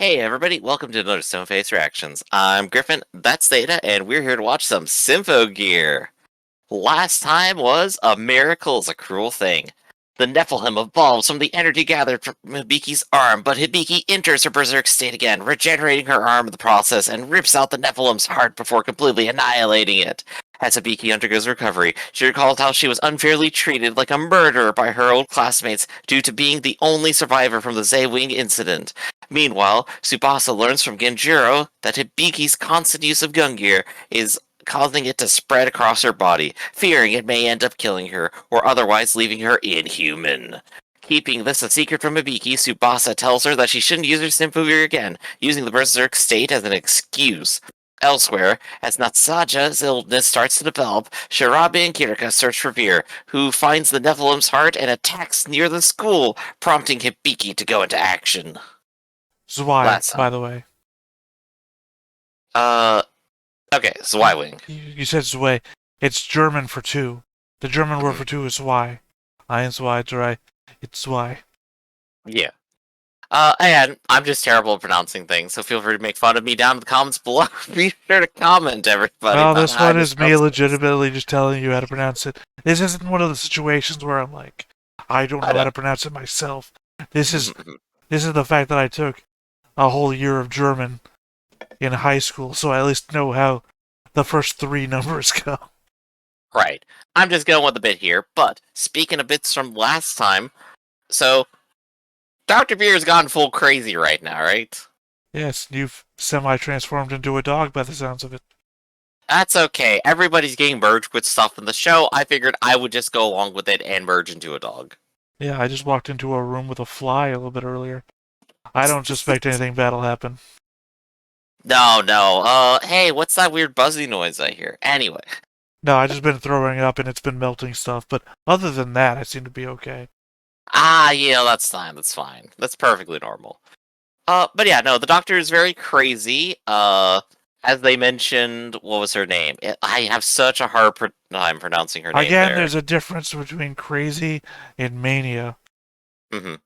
Hey everybody, welcome to another Stoneface Reactions. I'm Griffin, that's Theta, and we're here to watch some Symphogear. Last time was A Miracle is a Cruel Thing. The Nephilim evolves from the energy gathered from Hibiki's arm, but Hibiki enters her berserk state again, regenerating her arm in the process, and rips out the Nephilim's heart before completely annihilating it. As Hibiki undergoes recovery, she recalls how she was unfairly treated like a murderer by her old classmates due to being the only survivor from the Z-Wing incident. Meanwhile, Tsubasa learns from Genjiro that Hibiki's constant use of gun gear is causing it to spread across her body, fearing it may end up killing her, or otherwise leaving her inhuman. Keeping this a secret from Hibiki, Tsubasa tells her that she shouldn't use her Symphogear again, using the berserk state as an excuse. Elsewhere, as Natsaja's illness starts to develop, Shirabe and Kirika search for Veer, who finds the Nephilim's heart and attacks near the school, prompting Hibiki to go into action. Zwei, by the way. Okay, Zweiwing. You said Zwei. It's German for two. The German word for two is Zwei. Ein, zwei, drei. It's Zwei. Yeah. And I'm just terrible at pronouncing things, so feel free to make fun of me down in the comments below. Be sure to comment, everybody. Well, this one is me legitimately just telling you how to pronounce it. This isn't one of the situations where I'm like, I don't know how to pronounce it myself. This is the fact that I took a whole year of German in high school, so I at least know how the first three numbers go. Right. I'm just going with a bit here, but speaking of bits from last time, so Dr. Veer's gone full crazy right now, right? Yes, you've semi-transformed into a dog by the sounds of it. That's okay. Everybody's getting merged with stuff in the show. I figured I would just go along with it and merge into a dog. Yeah, I just walked into a room with a fly a little bit earlier. I don't suspect anything bad will happen. No. Hey, what's that weird buzzy noise I hear? Anyway. No, I just been throwing up and it's been melting stuff, but other than that, I seem to be okay. Yeah, that's fine. That's perfectly normal. But yeah, no, the doctor is very crazy. As they mentioned, what was her name? I have such a hard time pronouncing her name. Again, there's a difference between crazy and mania. Mm-hmm.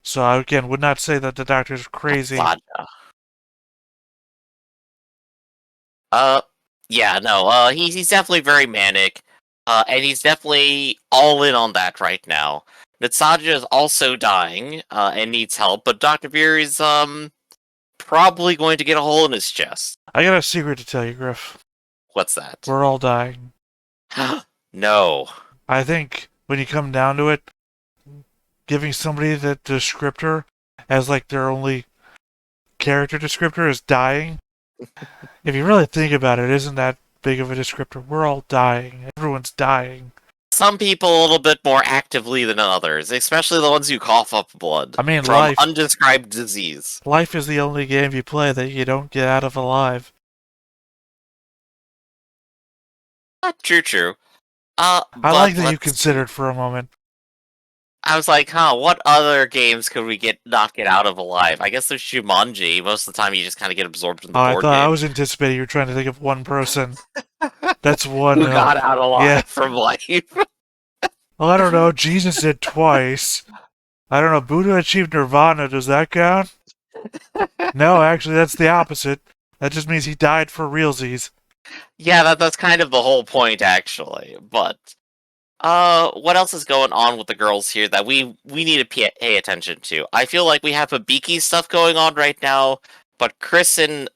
So I, again, would not say that the doctor's crazy. Yeah, no, he's definitely very manic. And he's definitely all in on that right now. Natsaja is also dying, and needs help, but Dr. Veer is, probably going to get a hole in his chest. I got a secret to tell you, Griff. What's that? We're all dying. No. I think when you come down to it, giving somebody the descriptor as like their only character descriptor is dying. If you really think about it, isn't that big of a descriptor? We're all dying. Everyone's dying. Some people a little bit more actively than others, especially the ones who cough up blood. I mean, from life. Undescribed disease. Life is the only game you play that you don't get out of alive. True. I like that you considered for a moment. I was like, what other games could we not get out of alive? I guess there's Shumanji. Most of the time you just kind of get absorbed in the board game. I was anticipating you were trying to think of one person. That's one. Who got out alive from life. Well, I don't know. Jesus did twice. I don't know. Buddha achieved nirvana. Does that count? No, actually, that's the opposite. That just means he died for realsies. Yeah, that's kind of the whole point, actually. But what else is going on with the girls here that we need to pay attention to? I feel like we have Hibiki stuff going on right now, but Chris and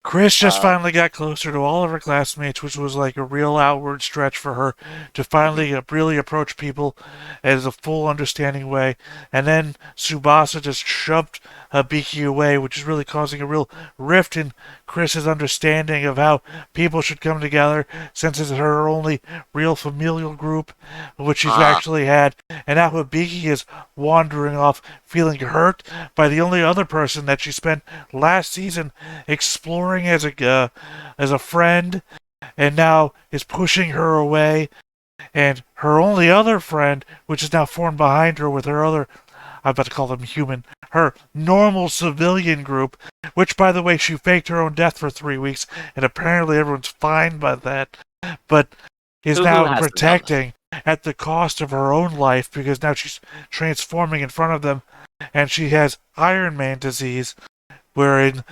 Chris just finally got closer to all of her classmates, which was like a real outward stretch for her to finally really approach people as a full understanding way. And then Tsubasa just shoved Hibiki away, which is really causing a real rift in Chris's understanding of how people should come together, since it's her only real familial group, which she's actually had. And now Hibiki is wandering off, feeling hurt by the only other person that she spent last season exploring as a friend, and now is pushing her away. And her only other friend, which is now formed behind her with her other, I'm about to call them human, her normal civilian group, which, by the way, she faked her own death for 3 weeks, and apparently everyone's fine by that, but is now protecting at the cost of her own life, because now she's transforming in front of them and she has Iron Man disease, wherein...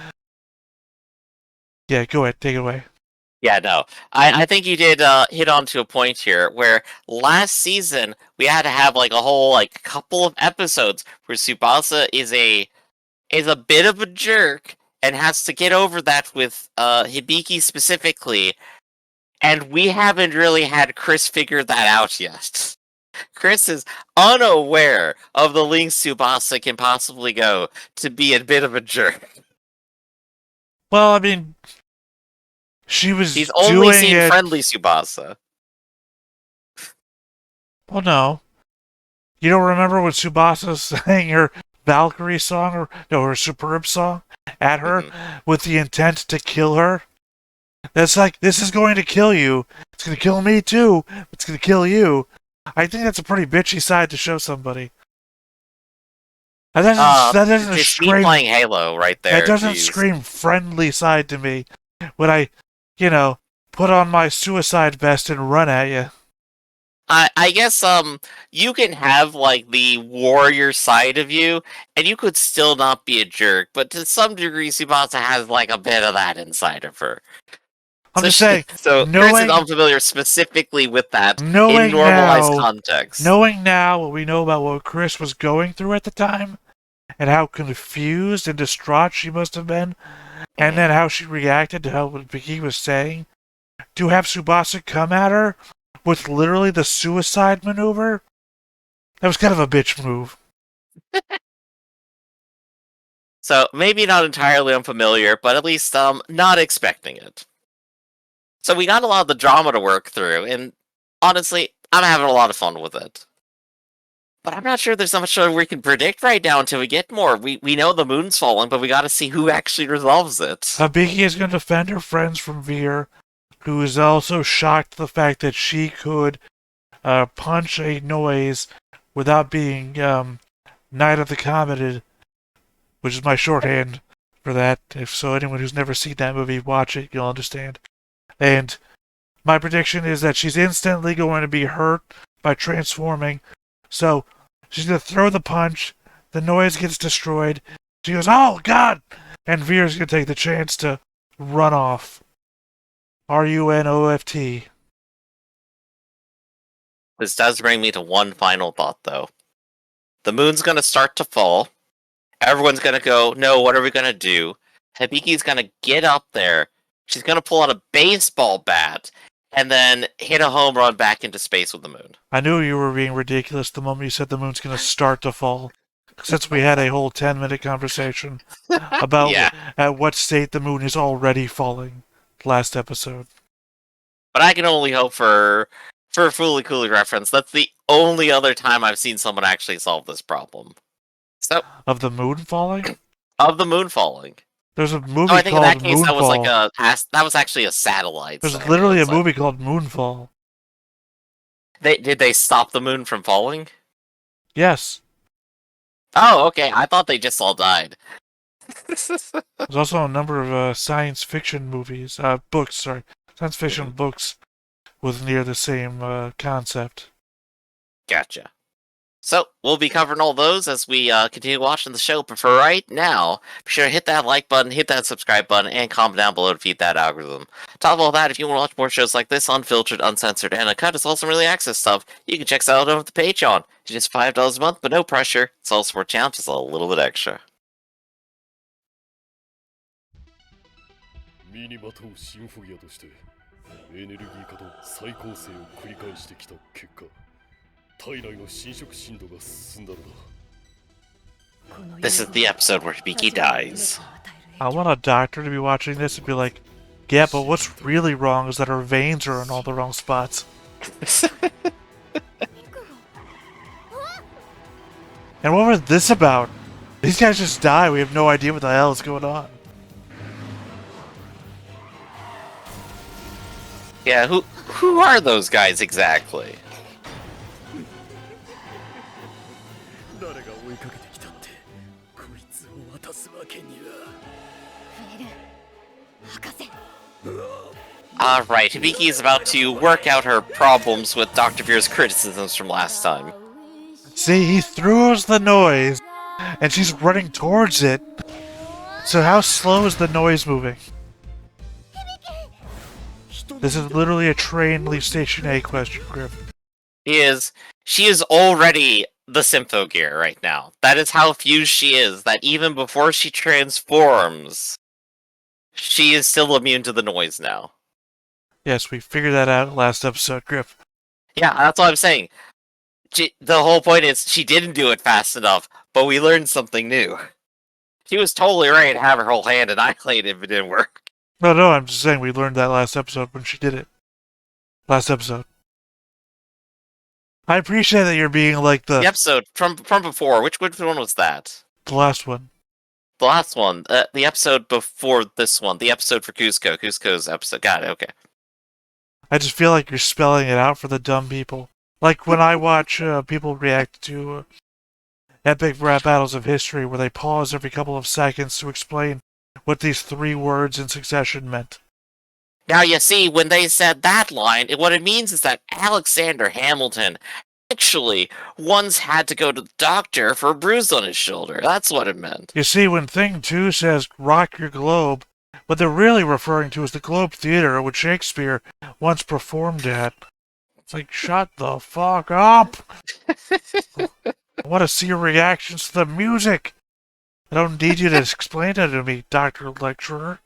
Yeah, go ahead, take it away. Yeah, no. I think you did hit on to a point here where last season we had to have like a whole like couple of episodes where Tsubasa is a bit of a jerk and has to get over that with Hibiki specifically, and we haven't really had Chris figure that out yet. Chris is unaware of the lengths Tsubasa can possibly go to be a bit of a jerk. Well, I mean, she was He's only doing seen it... friendly Tsubasa. Well, no. You don't remember when Tsubasa sang her Valkyrie song, or no, her Superb song at her with the intent to kill her? That's like, this is going to kill you. It's going to kill me too. It's going to kill you. I think that's a pretty bitchy side to show somebody. That doesn't It's me scream... playing Halo right there. That doesn't geez. scream friendly side to me when I, put on my suicide vest and run at you. I guess you can have like the warrior side of you, and you could still not be a jerk, but to some degree Tsubasa has like a bit of that inside of her. I'm just saying, so Chris is unfamiliar specifically with that in normalized context. Knowing now what we know about what Chris was going through at the time, and how confused and distraught she must have been, and then how she reacted to what Vicky was saying, to have Tsubasa come at her with literally the suicide maneuver, that was kind of a bitch move. So maybe not entirely unfamiliar, but at least not expecting it. So we got a lot of the drama to work through, and honestly, I'm having a lot of fun with it. But I'm not sure there's so much we can predict right now until we get more. We know the moon's falling, but we gotta see who actually resolves it. Hibiki is going to defend her friends from Veer, who is also shocked at the fact that she could punch a noise without being Night of the Cometed, which is my shorthand for that. So anyone who's never seen that movie, watch it, you'll understand. And my prediction is that she's instantly going to be hurt by transforming. So she's going to throw the punch, the noise gets destroyed, she goes, "Oh, God!" And Veer's going to take the chance to run off. RUNOFT. This does bring me to one final thought, though. The moon's going to start to fall. Everyone's going to go, no, what are we going to do? Hibiki's going to get up there. She's going to pull out a baseball bat and then hit a home run back into space with the moon. I knew you were being ridiculous the moment you said the moon's going to start to fall. Since we had a whole 10-minute conversation about at what state the moon is already falling last episode. But I can only hope for a Fooly Cooly reference. That's the only other time I've seen someone actually solve this problem. So of the moon falling? Of the moon falling. There's a movie I think called in that case Moonfall. that was like that was actually a satellite. There's literally a movie called Moonfall. Did they stop the moon from falling? Yes. Oh, okay. I thought they just all died. There's also a number of science fiction movies, science fiction books with near the same concept. Gotcha. So, we'll be covering all those as we continue watching the show, but for right now, be sure to hit that like button, hit that subscribe button, and comment down below to feed that algorithm. Top of all that, if you want to watch more shows like this, unfiltered, uncensored, and uncut, as well as some early access stuff, you can check us out over the Patreon. It's just $5 a month, but no pressure. It's all support channel, just a little bit extra. 身にまとうシンフォギアとしてエネルギー化と再構成を繰り返してきた結果体内の侵食深度が進んだのだ This is the episode where Hibiki dies. I want a doctor to be watching this and be like, yeah, but what's really wrong is that her veins are in all the wrong spots. And what was this about? These guys just die. We have no idea what the hell is going on. Yeah, who are those guys exactly? Alright, Hibiki is about to work out her problems with Dr. Veer's criticisms from last time. See, he throws the noise, and she's running towards it. So how slow is the noise moving? This is literally a train leave Station A question, Griff. She is already the Symphogear right now. That is how fused she is, that even before she transforms, she is still immune to the noise now. Yes, we figured that out last episode, Griff. Yeah, that's what I'm saying. The whole point is she didn't do it fast enough, but we learned something new. She was totally ready to have her whole hand annihilated if it didn't work. No, I'm just saying we learned that last episode when she did it. Last episode. I appreciate that you're being like The episode from before. Which one was that? the last one. The last one. The episode before this one. The episode for Cusco. Cusco's episode. Got it. Okay. I just feel like you're spelling it out for the dumb people. Like when I watch people react to epic rap battles of history where they pause every couple of seconds to explain what these 3 words in succession meant. Now, you see, when they said that line, what it means is that Alexander Hamilton actually once had to go to the doctor for a bruise on his shoulder. That's what it meant. You see, when Thing 2 says, rock your globe, what they're really referring to is the Globe Theater, which Shakespeare once performed at. It's like, shut the fuck up! I want to see your reactions to the music! I don't need you to explain it to me, Dr. Lecturer.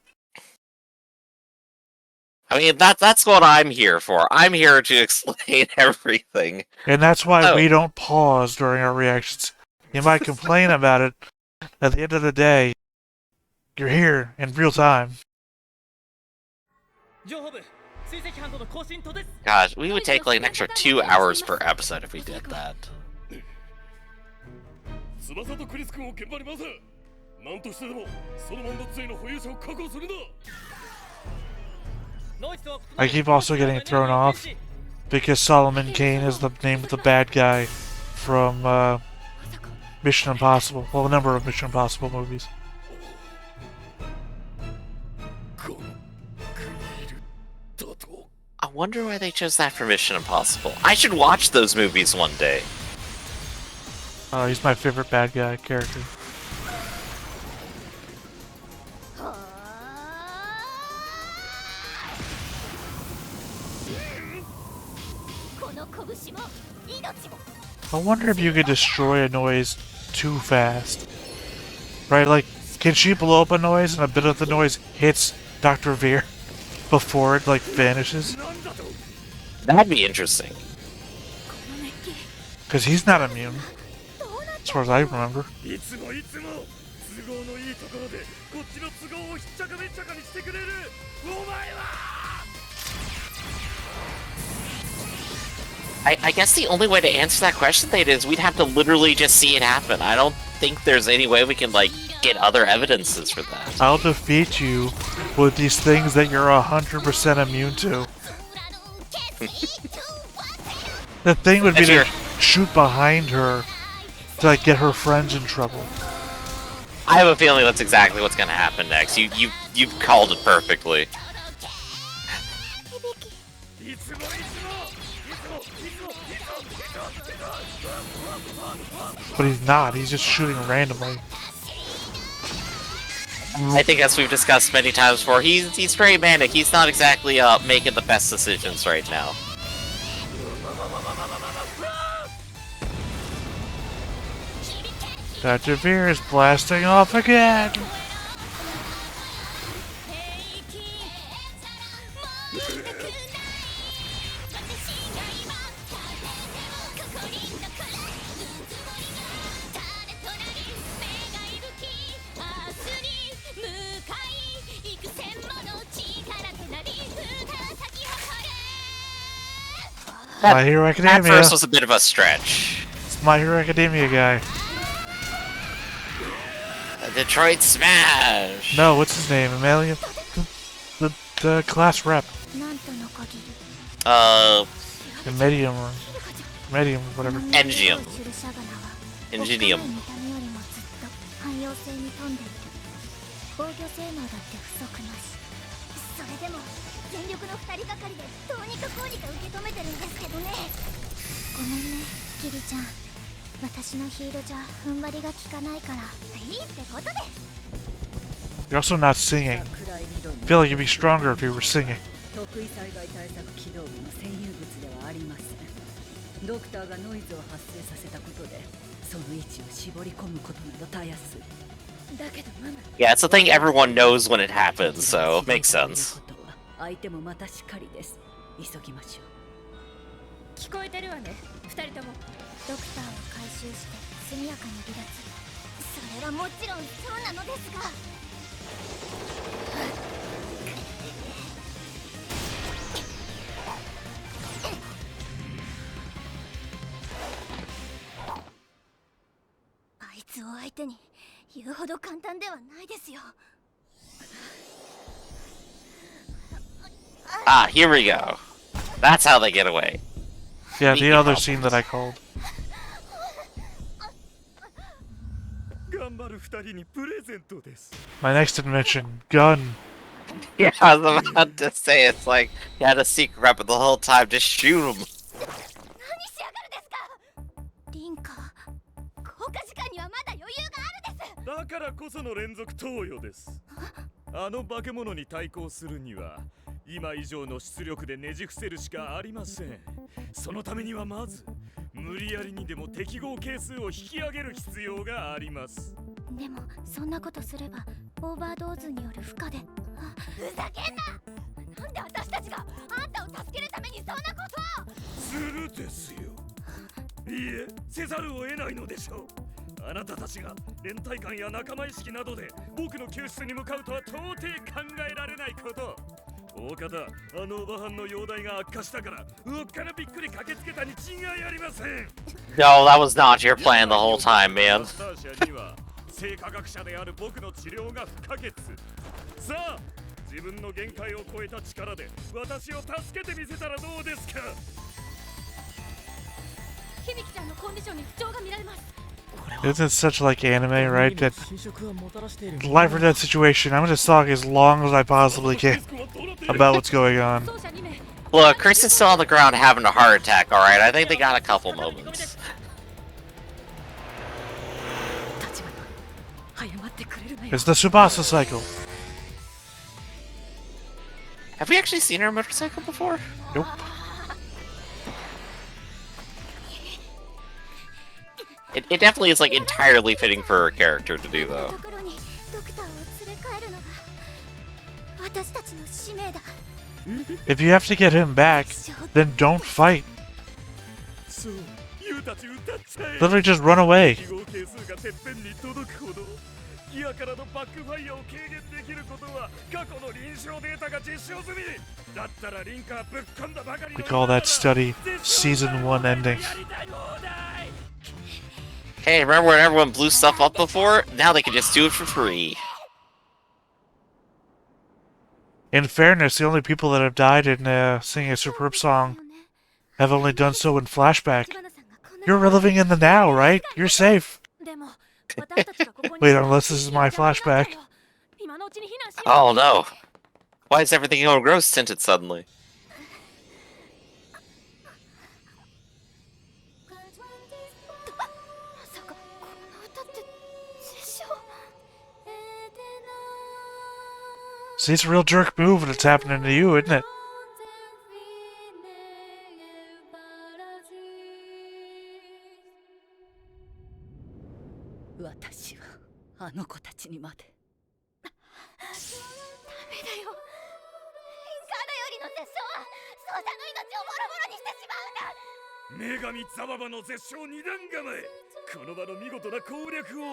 I mean, that's what I'm here for. I'm here to explain everything. And that's why we don't pause during our reactions. You might complain about it. At the end of the day, you're here in real time. Gosh, we would take like an extra 2 hours per episode if we did that. I keep also getting thrown off because Solomon Kane is the name of the bad guy from Mission Impossible. Well, a number of Mission Impossible movies. I wonder why they chose that for Mission Impossible. I should watch those movies one day. He's my favorite bad guy character. I wonder if you could destroy a noise too fast. Right, like, can she blow up a noise and a bit of the noise hits Dr. Veer before it, like, vanishes? That'd be interesting. Because he's not immune, as far as I remember. I guess the only way to answer that question, Theta, is we'd have to literally just see it happen. I don't think there's any way we can, like, get other evidences for that. I'll defeat you with these things that you're 100% immune to. The thing would be to shoot behind her to, like, get her friends in trouble. I have a feeling that's exactly what's going to happen next. You've called it perfectly. But he's not. He's just shooting randomly. I think, as we've discussed many times before, he's very manic. He's not exactly making the best decisions right now. Dr. Veer is blasting off again. My Hero Academia. At first was a bit of a stretch. It's My Hero Academia guy. Detroit Smash! No, what's his name? Amelia? The class rep. Medium or whatever. Engium. Enginium. 私のヒールじゃ踏ん張りが効かないからいいってことで。 You're also not singing. I feel like you'd be stronger if you were singing. 得意災害対策機動部の占有物ではありません。ドクターがノイズを発生させたことでその位置を絞り込むことなどたやすい。だけどママ。 Yeah, it's a thing everyone knows when it happens, so it makes sense. 相手もまたしっかりです。急ぎましょう。聞こえてるわね、二人とも。ドクターを回収して速やかに離脱。それはもちろんそうなのですが。あいつを相手に言うほど簡単ではないですよ。 Ah, here we go. That's how they get away. Yeah, the other scene that I called. My next invention, gun. Yeah, I was about to say, it's like, you had a secret weapon the whole time, just shoot him. 何しやがるですか。リンカ、効果時間にはまだ余裕があるです。だからこその連続投与です。あの化け物に対抗するには今以上の出力でねじ伏せるしかありません。そのためにはまず無理やりにでも適合係数を引き上げる必要があります。でもそんなことすればオーバードーズによる負荷で。ふざけんな。なんで私たちがあんたを助けるためにそんなことを。するですよ。いいえ、せざるを得ないのでしょう。あなたたちが連帯感や仲間意識などで僕の救出に向かうとは到底考えられないこと。大方、あのおばはんの容体が悪化したからうっからびっくり駆けつけたに違いありません。 No, that was not your plan the whole time, man. マスター社には生化学者である僕の治療が不可欠。さあ、自分の限界を超えた力で私を助けてみせたらどうですか。響ちゃんのコンディションに不調が見られます。 Isn't it such like anime, right? That life or death situation. I'm gonna talk as long as I possibly can about what's going on. Look, Chris is still on the ground having a heart attack, alright? I think they got a couple moments. It's the Tsubasa cycle. Have we actually seen her motorcycle before? Nope. It definitely is like entirely fitting for her character to do, though. If you have to get him back, then don't fight. Literally just run away. We call that study Season 1 ending. Hey, remember when everyone blew stuff up before? Now they can just do it for free. In fairness, the only people that have died in singing a superb song have only done so in flashback. You're reliving in the now, right? You're safe. Wait, unless this is my flashback. Oh no. Why is everything going rose tinted suddenly? See, it's a real jerk move and it's happening to you, isn't it?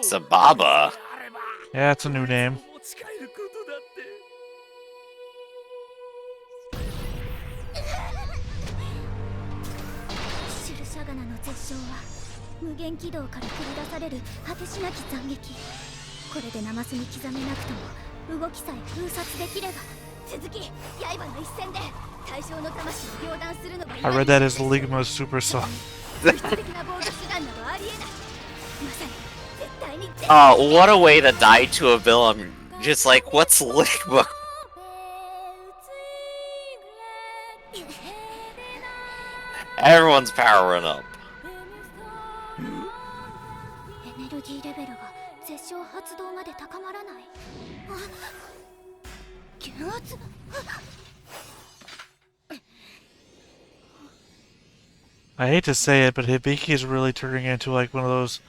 Sababa? Yeah, it's a new name. I read that as Ligma's super song. Oh, what a way to die to a villain. Just like, what's Ligma? Everyone's powering up. ギーレベルが絶唱発動まで高まらない。減圧。I hate to say it, but Hibiki is really turning into like one of those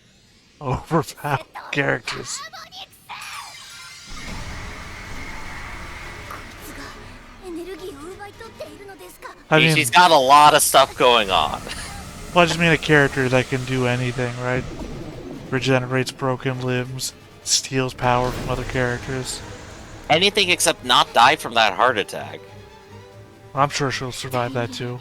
overpowered characters. I mean, She's got a lot of stuff going on. well, I just mean a character that can do anything, right? Regenerates broken limbs, steals power from other characters. Anything except not die from that heart attack. I'm sure she'll survive that too.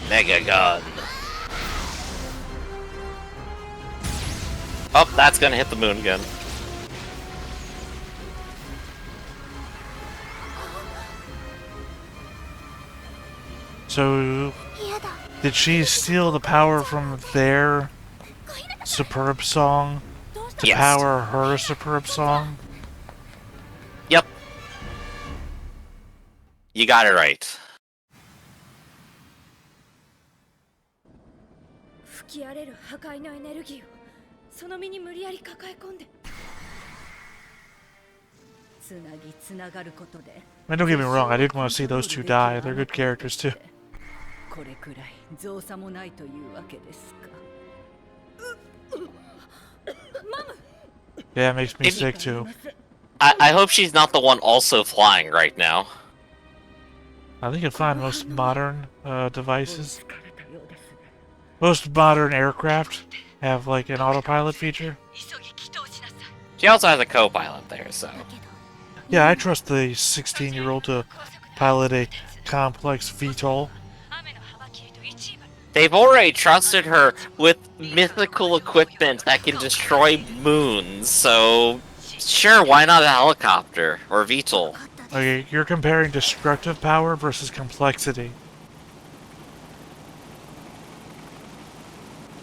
Mega gun. Oh, that's gonna hit the moon again. So, did she steal the power from their superb song to Yes. power her superb song? Yep. You got it right. 吹き荒れる破壊のエネルギーをその身に無理やり抱え込んでつなぎつながることで I mean, don't get me wrong, I didn't want to see those two die. They're good characters too. これくらい造作もないというわけですか。Yeah, it makes me sick too. I hope she's not the one also flying right now. I think you'll find most modern devices. Most modern aircraft have like an autopilot feature. She also has a co-pilot there, so... Yeah, I trust the 16-year-old to pilot a complex VTOL. They've already trusted her with mythical equipment that can destroy moons, so... Sure, why not a helicopter? Or VTOL? Okay, you're comparing destructive power versus complexity.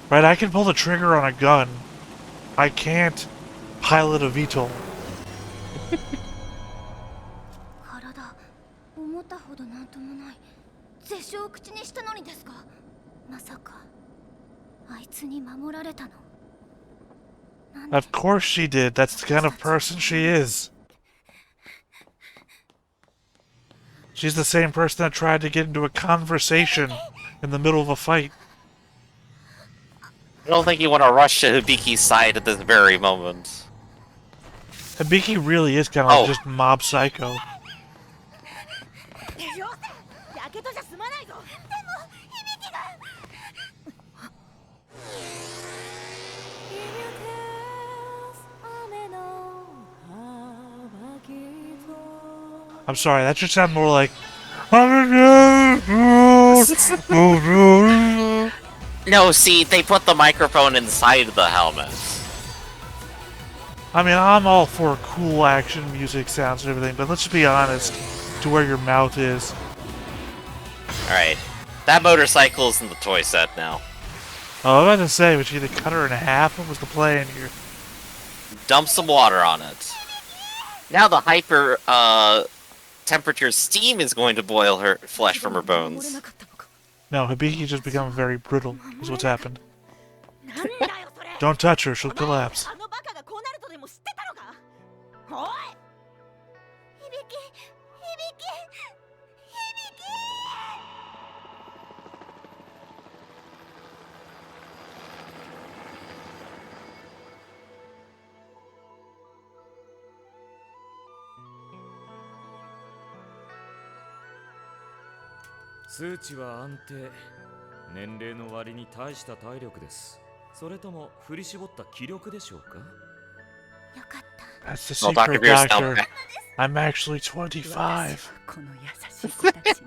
Right, I can pull the trigger on a gun. I can't pilot a VTOL. 体思ったほどなんともない絶唱を口にしたのにですか。まさかあいつに守られたの。 Of course she did. That's the kind of person she is. She's the same person that tried to get into a conversation in the middle of a fight. I don't think you want to rush to Hibiki's side at this very moment. Hibiki really is kind of like just mob psycho. I'm sorry, that should sound more like... No, see, they put the microphone inside the helmet. I mean, I'm all for cool action music sounds and everything, but let's just be honest to where your mouth is. Alright. That motorcycle's in the toy set now. Oh, I'm about to say, would you either cut her in half? What was the plan here? Dump some water on it. Now the hyper, temperature steam is going to boil her flesh from her bones. No, Hibiki just become very brittle, is what's happened. Don't touch her, she'll collapse.数値は安定。年齢の割に大した体力です。それとも振り絞った気力でしょうか。よかった。 That's the Well, secret, Dr. Beer's doctor. not- I'm actually 25. この優しい子たち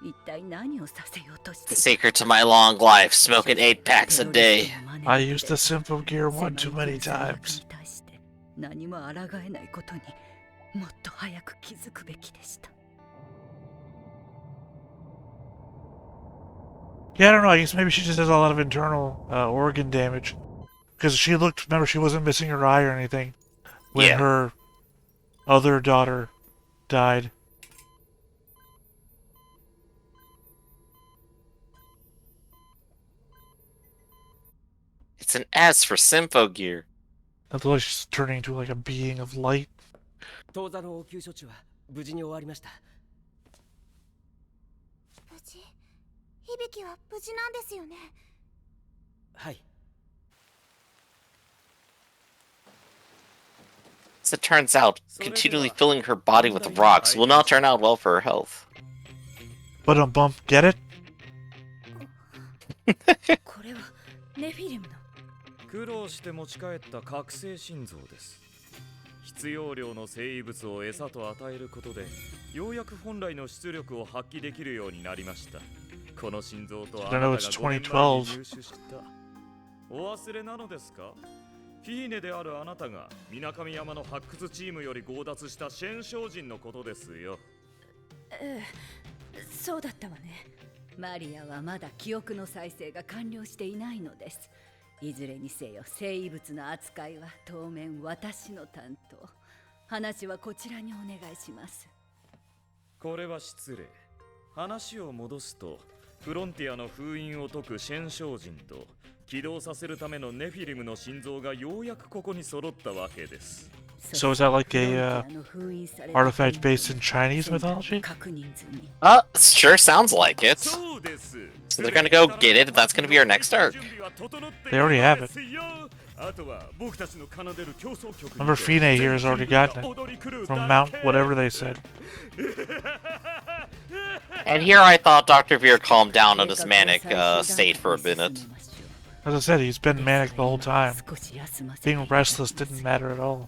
に一体何をさせようとして The secret to my long life, smoking 8 packs a day. I used the Symphogear one too many times. 何も抗えないことにもっと早く気づくべきでした。 Yeah, I don't know, I guess maybe she just has a lot of internal organ damage. Because she looked, remember, she wasn't missing her eye or anything when Yeah. her other daughter died. It's an S for Symphogear. That's why she's turning into like a being of light. 当座の応急処置は無事に終わりました。無事響は無事なんですよね。はい。As it turns out, continually filling her body with rocks will not turn out well for her health. But bump, get it? これはネフィリムの。苦労して持ち帰った覚醒心臓です。必要量の生異物を餌と与えることで、ようやく本来の出力を発揮できるようになりました。この心臓とあなたが5年前に入手した。お忘れなのですか？フィーネであるあなたが水上山の発掘チームより強奪したシェン精進のことですよ。そうだったわね。マリアはまだ記憶の再生が完了していないのです。いずれにせよ生異物の扱いは当面私の担当。話はこちらにお願いします。これは失礼。話を戻すと、フロンティアの封印を解くシェン精進と起動させるためのネフィリムの心臓がようやくここに揃ったわけです。So is that like a artifact based in Chinese mythology? Sure sounds like it. So they're gonna go get it, and that's gonna be our next arc. They already have it. Remember, Fine here has already gotten it from Mount whatever they said. And here I thought Dr. Veer calmed down on his manic state for a minute. As I said, he's been manic the whole time. Being restless didn't matter at all.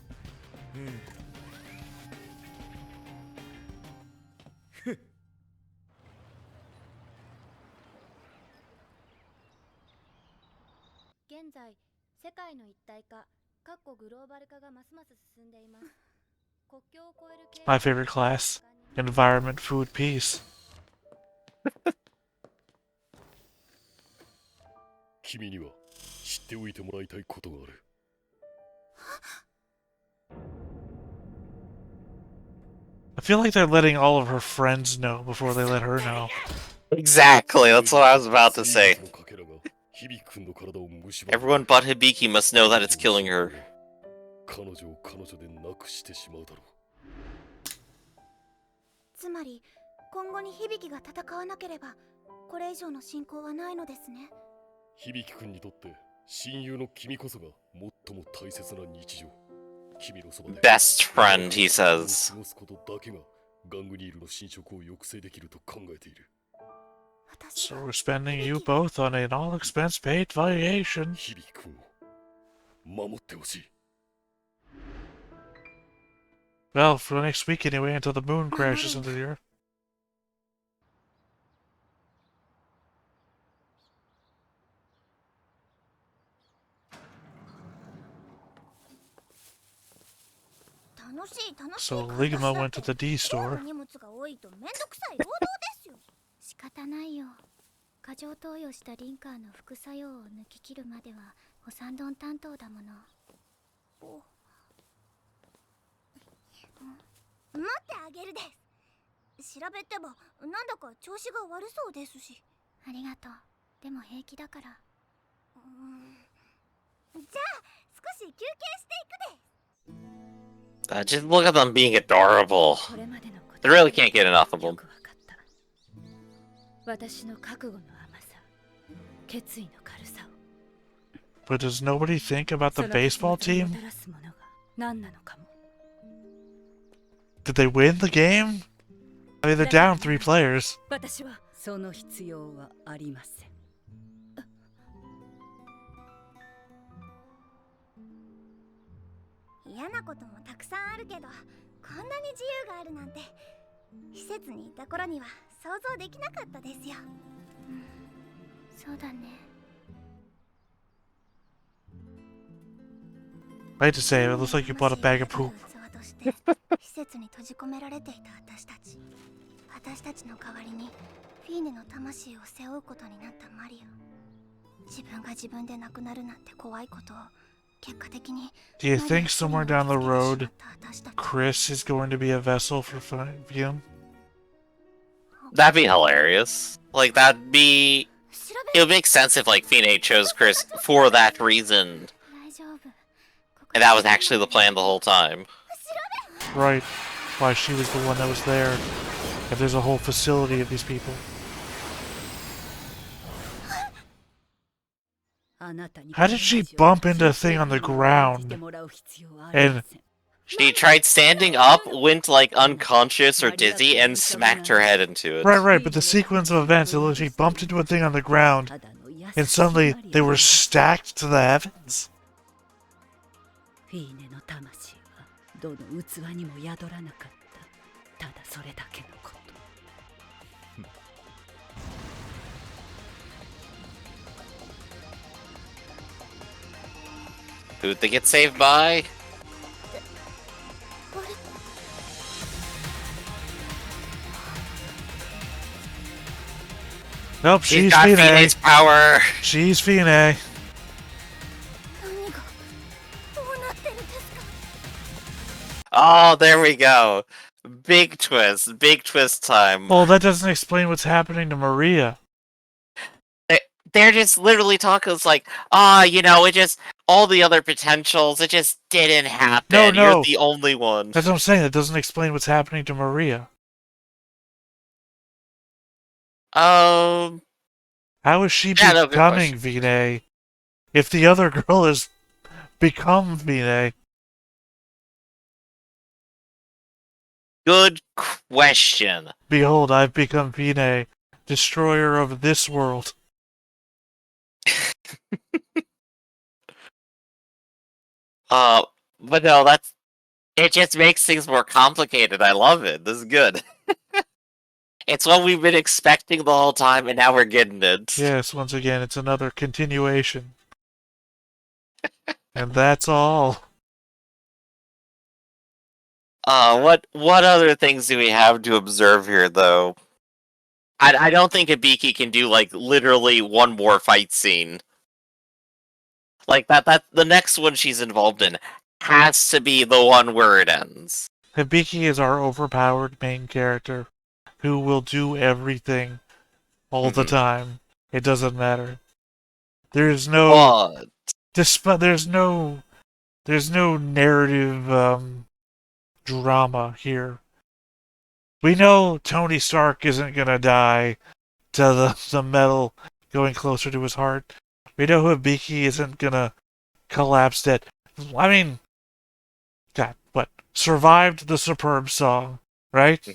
My favorite class. Environment, food, peace. 君には知っておいてもらいたいことがある。I feel like they're letting all of her friends know before they let her know. Exactly, that's what I was about to say. Everyone but Hibiki must know that it's killing her. 彼女を彼女でなくしてしまうだろう。つまり今後に響が戦わなければこれ以上の進行はないのですね。響君にとって親友の君こそが最も大切な日常。君のそばで Best friend, he says. 過ごすことだけがガングニールの侵食を抑制できると考えている。So we're spending you both on an all-expense paid vacation. 響君を守ってほしい。Well, for next week anyway, until the moon crashes into the earth. So Ligma went to the D store. 仕方ないよ。過剰投与したリンカーの副作用を抜き切るまではお産丼担当だもの。待ってあげるです。調べてもなんだか調子が悪そうですし。ありがとう。でも平気だから。じゃあ少し休憩していくです。Just look at them being adorable. They really can't get enough of them. 私の覚悟の甘さ、決意の軽さを。 But does nobody think about the baseball team? Did they win the game? I mean, they're down 3 players. 私はその必要はありません。嫌なこともたくさんあるけど、こんなに自由があるなんて施設にいた頃には想像できなかったですよ。そうだね。I hate to say it, it looks like you bought a bag of poop. 施設に閉じ込められていた私たち。私たちの代わりにフィーネの魂を背負うことになったマリア。自分が自分で亡くなるなんて怖いことを Do you think somewhere down the road, Chris is going to be a vessel for Fium? That'd be hilarious. Like, that'd be... It would make sense if, like, Fine chose Chris for that reason. And that was actually the plan the whole time. Right. Why she was the one that was there. If there's a whole facility of these people. How did she bump into a thing on the ground? And She tried standing up, went, like, unconscious or dizzy, and smacked her head into it. right, but the sequence of events, it looked like she bumped into a thing on the ground, and suddenly they were stacked to the heavens. フィーネの魂はどの器にも宿らなかった。ただそれだけのこと。Who'd they get saved by? Nope, She's she's got Fine. Fine's power. She's Fine. Oh, there we go. Big twist time. Well, that doesn't explain what's happening to Maria. They're just literally talking. It's like, it just all the other potentials. It just didn't happen. No. You're the only one. That's what I'm saying. That doesn't explain what's happening to Maria. How is she becoming Fine if the other girl has become Fine? Good question. Behold, I've become Fine, destroyer of this world. But no, it just makes things more complicated. I love it. This is good. It's what we've been expecting the whole time, and now we're getting it. Yes, once again, it's another continuation. And that's all. What other things do we have to observe here, though? I don't think Hibiki can do, like, literally one more fight scene. Like, that the next one she's involved in has to be the one where it ends. Hibiki is our overpowered main character who will do everything all the time. It doesn't matter. There's no there's no narrative drama here. We know Tony Stark isn't gonna die to the metal going closer to his heart. We know Hibiki isn't gonna collapse dead. I mean, God, what? Survived the Superb song, right?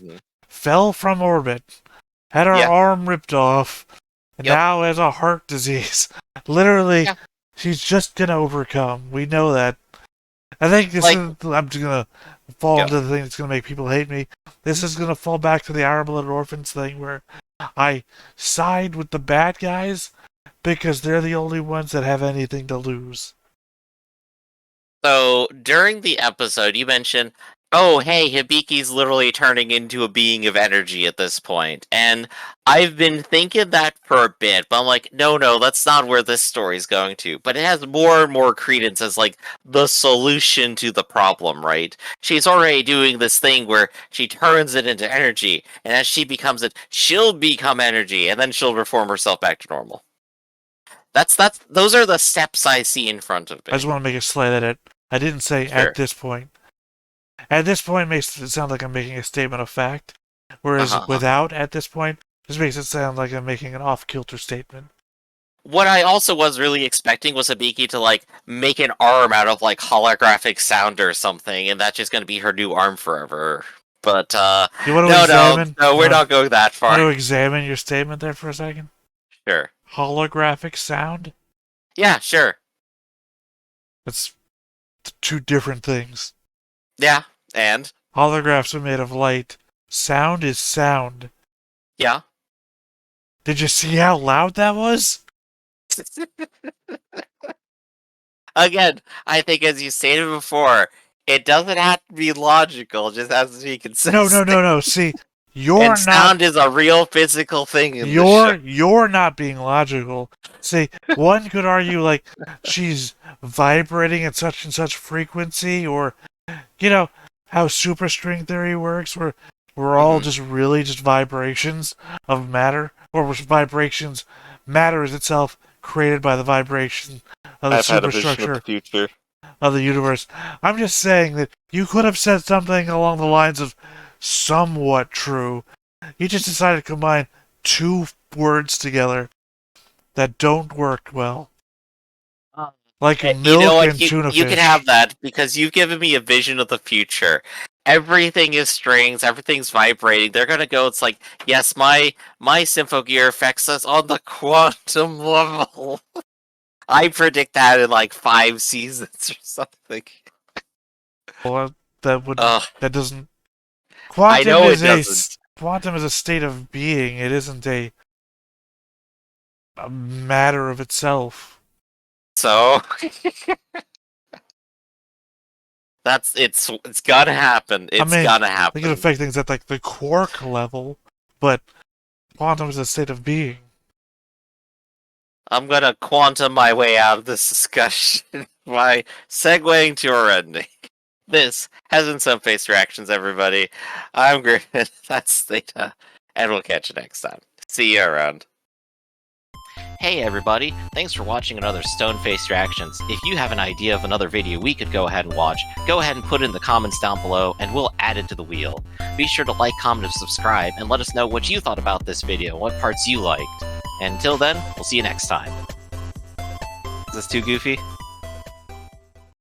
Fell from orbit, had her arm ripped off, and now has a heart disease. Literally, she's just gonna overcome. We know that. I think I'm just gonna fall into the thing that's gonna make people hate me. This is gonna fall back to the Iron-Blooded Orphans thing where I side with the bad guys because they're the only ones that have anything to lose. So, during the episode, you mentioned, oh, hey, Hibiki's literally turning into a being of energy at this point. And I've been thinking that for a bit, but I'm like, no, that's not where this story's going to. But it has more and more credence as, like, the solution to the problem, right? She's already doing this thing where she turns it into energy, and as she becomes it, she'll become energy, and then she'll reform herself back to normal. Those are the steps I see in front of me. I just want to make a slight edit. I didn't say at this point. At this point makes it sound like I'm making a statement of fact, whereas without at this point just makes it sound like I'm making an off-kilter statement. What I also was really expecting was Hibiki to, like, make an arm out of, like, holographic sound or something, and that's just going to be her new arm forever. But, no, we're not going that far. Want to examine your statement there for a second? Sure. Holographic sound? Yeah, sure. That's two different things. Yeah, and? Holographs are made of light. Sound is sound. Yeah. Did you see how loud that was? Again, I think as you stated before, it doesn't have to be logical, it just has to be consistent. No. See, sound is a real physical thing in you're not being logical. See, one could argue like she's vibrating at such and such frequency, or you know how superstring theory works, where we're all just really just vibrations of matter, or vibrations, matter is itself created by the vibration of the I've had a vision of superstructure the future. of the universe. I'm just saying that you could have said something along the lines of somewhat true. You just decided to combine two words together that don't work well. Like And milk you know what? and tuna You fish. can have that because you've given me a vision of the future. Everything is strings. Everything's vibrating. They're gonna go. It's like, yes, my Symphogear affects us on the quantum level. I predict that in like 5 seasons or something. Well, that would Ugh, that doesn't. I know it doesn't. Quantum is a state of being. It isn't a matter of itself. So it's gonna happen. It's gonna It happen. can affect things at like the quark level, but quantum is a state of being. I'm gonna quantum my way out of this discussion by segueing to our ending. This has been Some Face Reactions, everybody. I'm Griffin, that's Theta, and we'll catch you next time. See you around. Hey everybody, thanks for watching another Stone Face Reactions. If you have an idea of another video we could go ahead and watch, go ahead and put it in the comments down below, and we'll add it to the wheel. Be sure to like, comment, and subscribe, and let us know what you thought about this video, and what parts you liked. And until then, we'll see you next time. Is this too goofy?